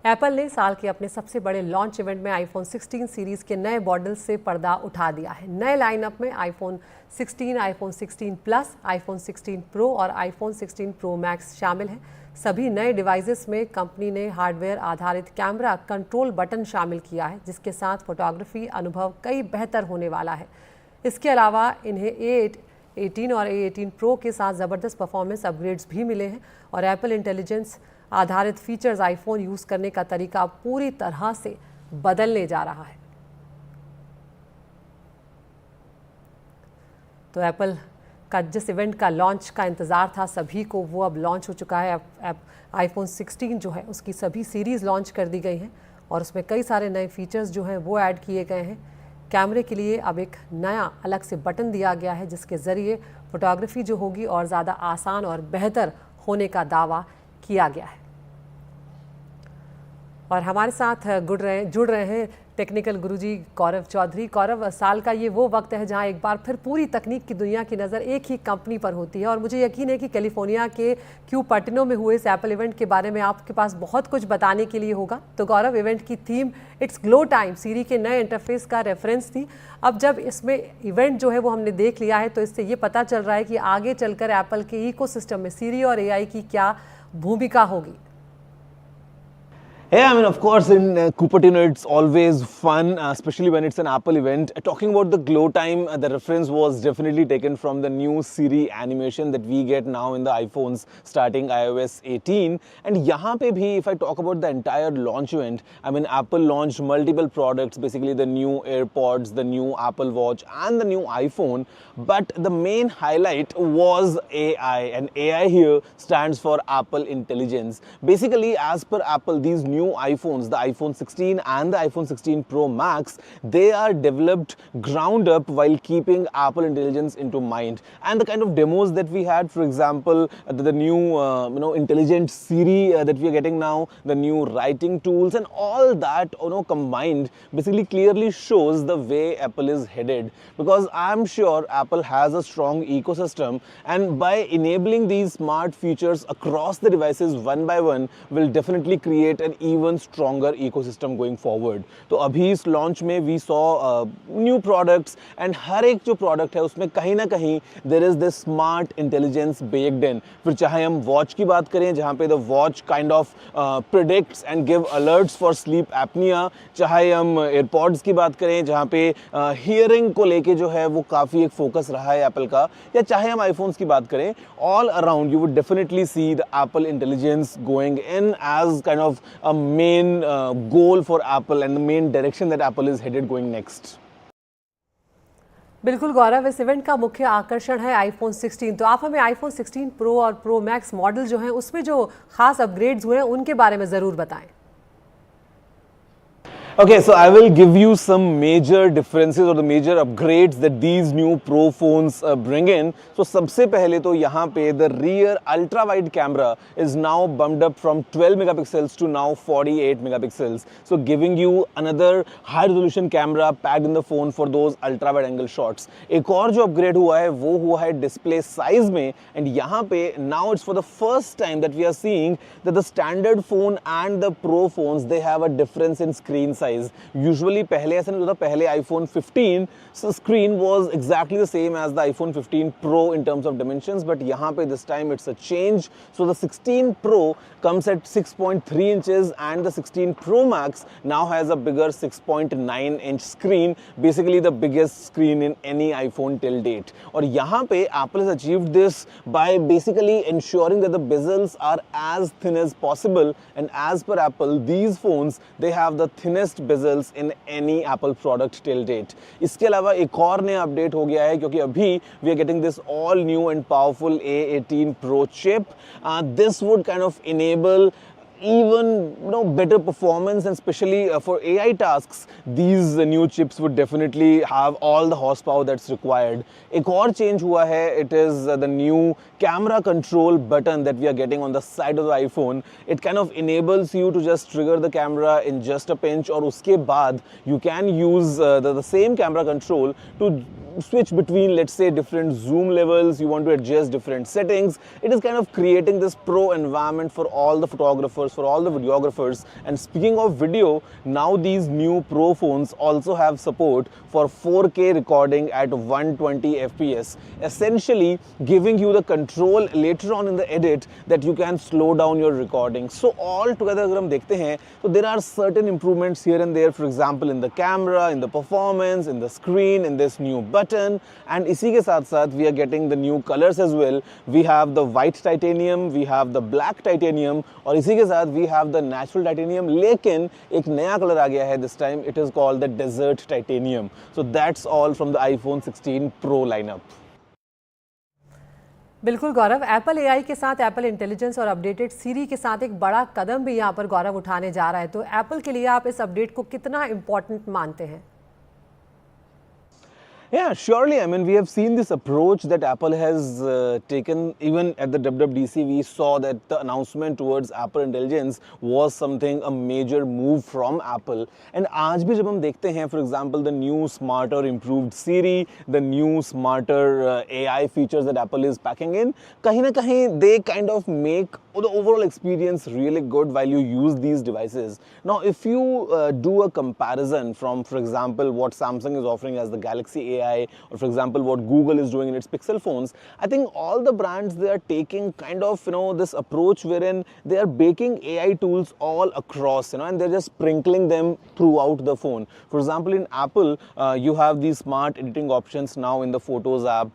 Apple ने साल के अपने सबसे बड़े लॉन्च इवेंट में आईफोन 16 सीरीज के नए मॉडल से पर्दा उठा दिया है। नए लाइनअप में iPhone 16, iPhone 16 plus, iPhone 16 pro और आईफोन 16 प्रो मैक्स शामिल हैं। सभी नए डिवाइसेस में कंपनी ने हार्डवेयर आधारित कैमरा कंट्रोल बटन शामिल किया है, जिसके साथ फोटोग्राफी अनुभव कई बेहतर होने वाला है। इसके अलावा इन्हें A18 और A18 प्रो के साथ ज़बरदस्त परफॉर्मेंस अपग्रेड्स भी मिले हैं और एप्पल इंटेलिजेंस आधारित फीचर्स आईफोन यूज़ करने का तरीका पूरी तरह से बदलने जा रहा है। तो एप्पल का जिस इवेंट का लॉन्च का इंतज़ार था सभी को, वो अब लॉन्च हो चुका है। आईफोन 16 जो है उसकी सभी सीरीज़ लॉन्च कर दी गई हैं और उसमें कई सारे नए फीचर्स जो हैं वो ऐड किए गए हैं। कैमरे के लिए अब एक नया अलग से बटन दिया गया है, जिसके ज़रिए फोटोग्राफी जो होगी और ज़्यादा आसान और बेहतर होने का दावा किया गया है। और हमारे साथ जुड़ रहे हैं टेक्निकल गुरुजी गौरव चौधरी। गौरव, साल का ये वो वक्त है जहां एक बार फिर पूरी तकनीक की दुनिया की नज़र एक ही कंपनी पर होती है और मुझे यकीन है कि कैलिफोर्निया के क्यूपर्टिनो में हुए इस एप्पल इवेंट के बारे में आपके पास बहुत कुछ बताने के लिए होगा। तो गौरव, इवेंट की थीम इट्स ग्लो टाइम सीरी के नए इंटरफेस का रेफरेंस थी। अब जब इसमें इवेंट जो है वो हमने देख लिया है तो इससे ये पता चल रहा है कि आगे चलकर एप्पल के इकोसिस्टम में सीरी और AI की क्या भूमिका होगी। Yeah, I mean, of course, in Cupertino, it's always fun, especially when it's an Apple event. Talking about the glow time, the reference was definitely taken from the new Siri animation that we get now in the iPhones starting iOS 18. And yahan pe bhi, if I talk about the entire launch event, I mean, Apple launched multiple products, basically the new AirPods, the new Apple Watch, and the new iPhone. But the main highlight was AI, and AI here stands for Apple Intelligence. Basically, as per Apple, these new iPhones, the iPhone 16 and the iPhone 16 Pro Max, they are developed ground up while keeping Apple Intelligence into mind. And the kind of demos that we had, for example, the new intelligent Siri that we are getting now, the new writing tools, and all that combined basically clearly shows the way Apple is headed, because I'm sure Apple has a strong ecosystem, and by enabling these smart features across the devices one by one will definitely create an even stronger ecosystem going forward. तो अभी इस launch में we saw new products, and हर एक जो product है उसमें कहीं ना कहीं there is this smart intelligence baked in. फिर चाहे हम watch की बात करें जहाँ पे the watch kind of predicts and give alerts for sleep apnea, चाहे हम AirPods की बात करें जहाँ पे hearing को लेके जो है वो काफ़ी एक focus रहा है Apple का, या चाहे हम iPhones की बात करें, all around you would definitely see the Apple intelligence going in as kind of a main goal for Apple and the main direction that Apple is headed going next. बिल्कुल गौरव, इस event का मुख्य आकर्षण है iPhone 16। तो आप हमें iPhone 16 pro और प्रो मैक्स मॉडल जो हैं उसमें जो खास अपग्रेड्स हुए हैं उनके बारे में ज़रूर बताएं। Okay, so I will give you some major differences or the major upgrades that these new Pro phones bring in. So सबसे पहले तो यहाँ पे the rear ultra wide camera is now bumped up from 12 megapixels to now 48 megapixels. So giving you another high resolution camera packed in the phone for those ultra wide angle shots. एक और जो upgrade हुआ है वो हुआ है display size में, and यहाँ पे now it's for the first time that we are seeing that the standard phone and the Pro phones, they have a difference in screen size. Usually पहले ऐसा नहीं होता, पहले iPhone 15 screen was exactly the same as the iPhone 15 Pro in terms of dimensions, but यहाँ पे this time it's a change. So the 16 Pro comes at 6.3 inches and the 16 Pro Max now has a bigger 6.9 inch screen, basically the biggest screen in any iPhone till date. और यहाँ पे Apple has achieved this by basically ensuring that the bezels are as thin as possible, and as per Apple, these phones, they have the thinnest bezels in any Apple product till date. इसके अलावा एक और नया update हो गया है, क्योंकि अभी we are getting this all new and powerful A18 Pro chip. This would kind of enable even better performance, and especially for AI tasks, these new chips would definitely have all the horsepower that's required. एक और change हुआ है, it is the new camera control button that we are getting on the side of the iPhone. It kind of enables you to just trigger the camera in just a pinch, और उसके बाद you can use the same camera control to switch between, let's say, different zoom levels, you want to adjust different settings. It is kind of creating this pro environment for all the photographers, for all the videographers. And speaking of video, now these new Pro phones also have support for 4K recording at 120 FPS, essentially giving you the control later on in the edit that you can slow down your recording. So all together अगर हम देखते हैं तो there are certain improvements here and there, for example in the camera, in the performance, in the screen, in this new button, and इसी के साथ साथ we are getting the new colors as well. We have the white titanium, we have the black titanium, और इसी के साथ we have the natural titanium, लेकिन एक नया कलर आ गया है this time. It is called the desert titanium. So that's all from the iPhone 16 Pro lineup. बिल्कुल गौरव, एप्पल एआई के साथ एप्पल इंटेलिजेंस और अपडेटेड सीरी के साथ एक बड़ा कदम भी यहाँ पर गौरव उठाने जा रहा है, तो एप्पल के लिए आप इस अपडेट को कितना इंपॉर्टेंट मानते हैं? Yeah, surely. I mean, we have seen this approach that Apple has taken. Even at the WWDC, we saw that the announcement towards Apple Intelligence was something, a major move from Apple. And आज भी जब हम देखते हैं, for example, the new smarter improved Siri, the new smarter AI features that Apple is packing in, कहीं ना कहीं they kind of make the overall experience really good while you use these devices. Now, if you do a comparison from, for example, what Samsung is offering as the Galaxy AI, or for example, what Google is doing in its Pixel phones, I think all the brands, they are taking kind of, this approach wherein they are baking AI tools all across, and they're just sprinkling them throughout the phone. For example, in Apple, you have these smart editing options now in the Photos app.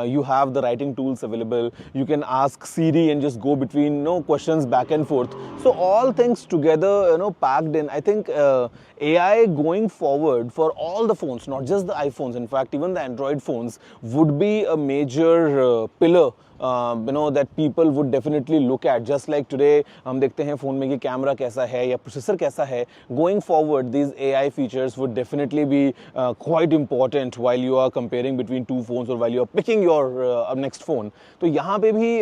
You have the writing tools available. You can ask Siri and just go between questions back and forth. So all things together, packed in. I think AI going forward for all the phones, not just the iPhones, in fact, even the Android phones, would be a major pillar that people would definitely look at. Just like today, हम देखते हैं phone में कि camera कैसा है या processor कैसा है. Going forward, these AI features would definitely be quite important while you are comparing between two phones or while you are picking your next phone. तो यहाँ पे भी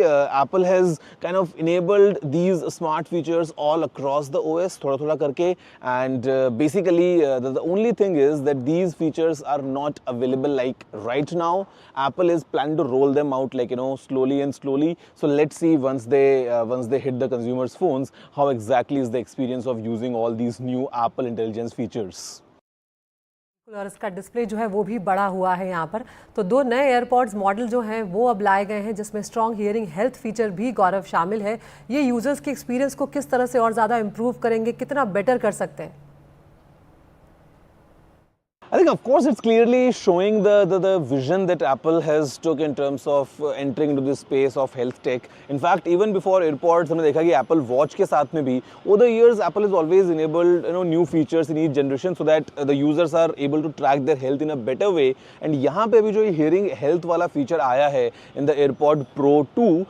Apple has kind of enabled these smart features all across the OS, थोड़ा-थोड़ा करके. And basically, the only thing is that these features are not available like right now. Apple is planning to roll them out like slowly and slowly. So let's see once they hit the consumers' phones, how exactly is the experience of using all these new Apple Intelligence features. और इसका display जो है वो भी बड़ा हुआ है यहाँ पर. तो 2 नए एयरपॉड्स मॉडल जो हैं वो अब लाए गए हैं, जिसमें स्ट्रॉन्ग हियरिंग हेल्थ फीचर भी गौरव शामिल है. ये यूजर्स के एक्सपीरियंस को किस तरह से और ज़्यादा इम्प्रूव करेंगे, कितना बेटर कर सकते हैं? I think, of course, it's clearly showing the vision that Apple has took in terms of entering into this space of health tech. In fact, even before AirPods, हमने देखा कि Apple Watch के साथ में भी, over the years, Apple has always enabled new features in each generation so that the users are able to track their health in a better way. And यहाँ पे भी जो hearing health वाला feature आया है in the AirPod Pro 2,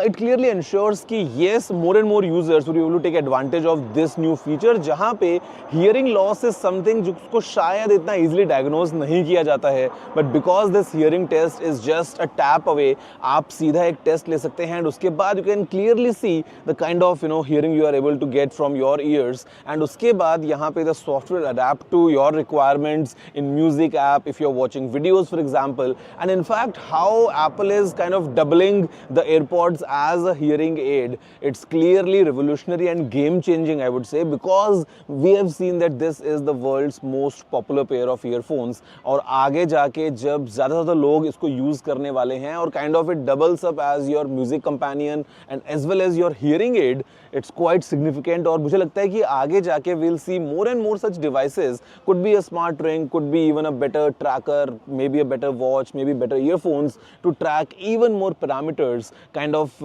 it clearly ensures कि yes, more and more users will be able to take advantage of this new feature, जहाँ पे hearing loss is something जिसको शायद इतना easily diagnose नहीं किया जाता है, but because this hearing test is just a tap away, आप सीधा एक टेस्ट ले सकते हैं and उसके बाद you can clearly see the kind of hearing you are able to get from your ears, and उसके बाद यहाँ पे the software adapt to your requirements in music app if you're watching videos, for example. And in fact, how Apple is kind of doubling the AirPods as a hearing aid, it's clearly revolutionary and game changing, I would say, because we have seen that this is the world's most popular pair of earphones, और आगे जाके जब ज़्यादा लोग इसको use करने वाले हैं और kind of it doubles up as your music companion and as well as your hearing aid, it's quite significant. और मुझे लगता है कि आगे जाके we'll see more and more such devices. Could be a smart ring, could be even a better tracker, maybe a better watch, maybe better earphones to track even more parameters, kind of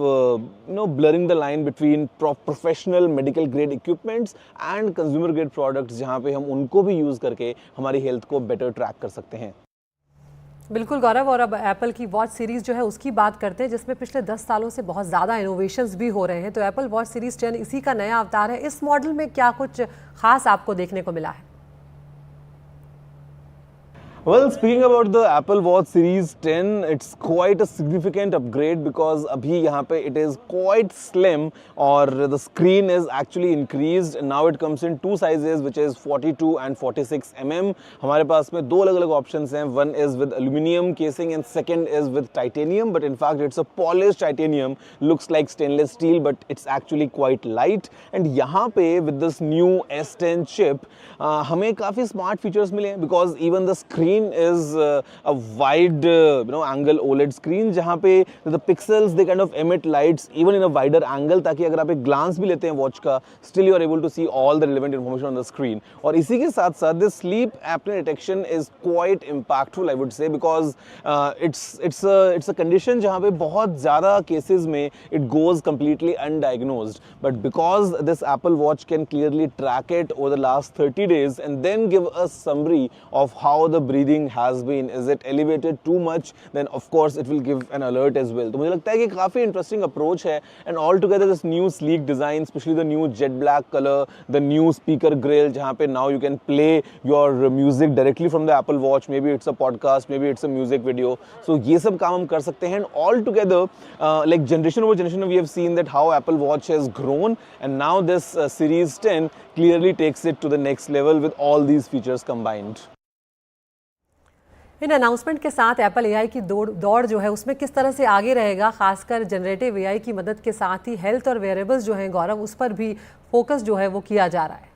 blurring the line between professional medical grade equipments and consumer grade products, जहाँ पे हम उनको भी use करके हमारी health को better track कर सकते हैं. बिल्कुल गौरव, और अब एप्पल की वॉच सीरीज़ जो है उसकी बात करते हैं, जिसमें पिछले 10 सालों से बहुत ज़्यादा इनोवेशंस भी हो रहे हैं. तो एप्पल वॉच सीरीज़ 10 इसी का नया अवतार है. इस मॉडल में क्या कुछ खास आपको देखने को मिला है? Well, speaking about the Apple Watch Series 10, it's quite a significant upgrade because abhi yahan pe it is quite slim or the screen is actually increased and now it comes in two sizes which is 42 and 46 mm. हमारे पास में दो अलग-अलग options हैं. One is with aluminum casing and second is with titanium, but in fact it's a polished titanium. Looks like stainless steel but it's actually quite light. And यहाँ पे with this new S10 chip हमें काफ़ी smart features मिले हैं because even the screen is a wide angle OLED screen जहाँ पे the pixels they kind of emit lights even in a wider angle ताकि अगर आप एक glance भी लेते हैं watch का still you are able to see all the relevant information on the screen. और इसी के साथ साथ this sleep apnea detection is quite impactful I would say because it's a condition जहाँ पे बहुत ज़्यादा cases में it goes completely undiagnosed, but because this Apple Watch can clearly track it over the last 30 days and then give a summary of how the breathing has been, is it elevated too much, then of course it will give an alert as well. तो मुझे लगता है कि काफ़ी interesting approach है and altogether this new sleek design, especially the new jet black color, the new speaker grill जहाँ पे now you can play your music directly from the Apple Watch, maybe it's a podcast, maybe it's a music video, so ये सब काम हम कर सकते हैं. And altogether like generation over generation we have seen that how Apple Watch has grown and now this Series 10 clearly takes it to the next level with all these features combined. In announcement के साथ Apple AI की दौड़ जो है उसमें किस तरह से आगे रहेगा, खासकर जनरेटिव एआई की मदद के साथ ही हेल्थ और वेयरेबल्स जो हैं गौरव उस पर भी फोकस जो है वो किया जा रहा है.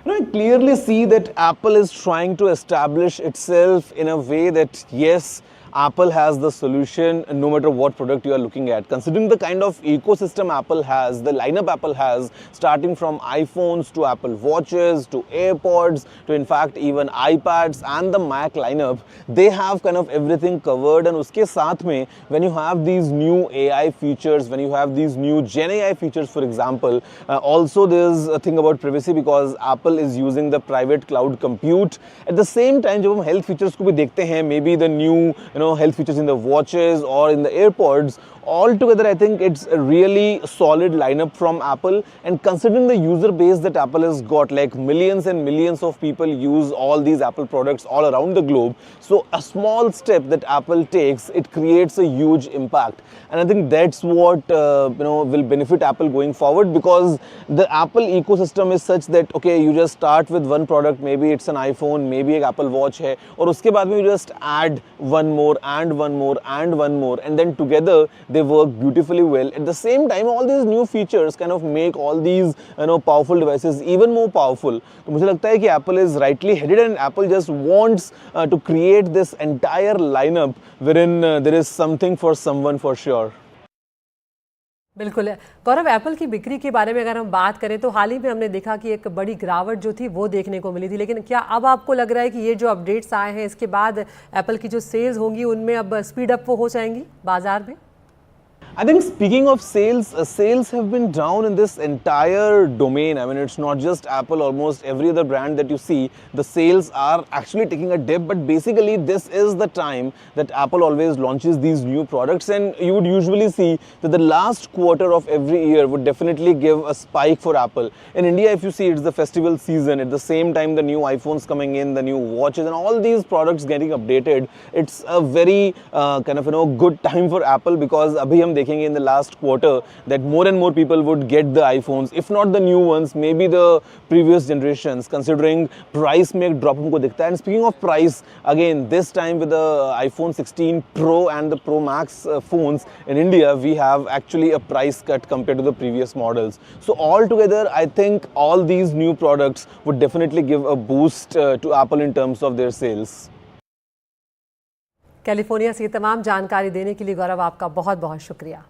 I clearly see that Apple is trying to establish itself in a way that yes, Apple has the solution no matter what product you are looking at. Considering the kind of ecosystem Apple has, the lineup Apple has, starting from iPhones to Apple Watches to AirPods to in fact even iPads and the Mac lineup, they have kind of everything covered. And uske saath mein, when you have these new AI features, when you have these new Gen AI features for example, also there's a thing about privacy because Apple is using the private cloud compute. At the same time, जब हम health features को भी देखते हैं, maybe the new health features in the watches or in the AirPods, altogether I think it's a really solid lineup from Apple. And considering the user base that Apple has got, like millions and millions of people use all these Apple products all around the globe, so a small step that Apple takes, it creates a huge impact. And I think that's what will benefit Apple going forward because the Apple ecosystem is such that okay, you just start with one product, maybe it's an iPhone, maybe an Apple Watch है, और उसके बाद में you just add one more and one more and one more, and then together they work beautifully well. At the same time, all these new features kind of make all these powerful devices even more powerful. तो मुझे लगता है कि Apple is rightly headed and Apple just wants to create this entire lineup wherein there is something for someone for sure. बिल्कुल गौरव, Apple की बिक्री के बारे में अगर हम बात करें तो हाल ही में हमने देखा कि एक बड़ी गिरावट जो थी वो देखने को मिली थी, लेकिन क्या अब आपको लग रहा है कि ये जो अपडेट्स आए हैं इसके बाद एप्पल की जो सेल्स होंगी उनमें अब स्पीड अप वो हो जाएंगी बाजार में? I think speaking of sales, sales have been down in this entire domain. I mean, it's not just Apple, almost every other brand that you see, the sales are actually taking a dip. But basically, this is the time that Apple always launches these new products. And you would usually see that the last quarter of every year would definitely give a spike for Apple. In India, if you see, it's the festival season. At the same time, the new iPhones coming in, the new watches, and all these products getting updated. It's a very good time for Apple because abhi hum in the last quarter that more and more people would get the iPhones, if not the new ones, maybe the previous generations, considering price में एक drop हमको दिखता है. And speaking of price, again this time with the iPhone 16 Pro and the Pro Max phones in India, we have actually a price cut compared to the previous models. So altogether, I think all these new products would definitely give a boost to Apple in terms of their sales. California से तमाम जानकारी देने के लिए गौरव आपका बहुत बहुत शुक्रिया.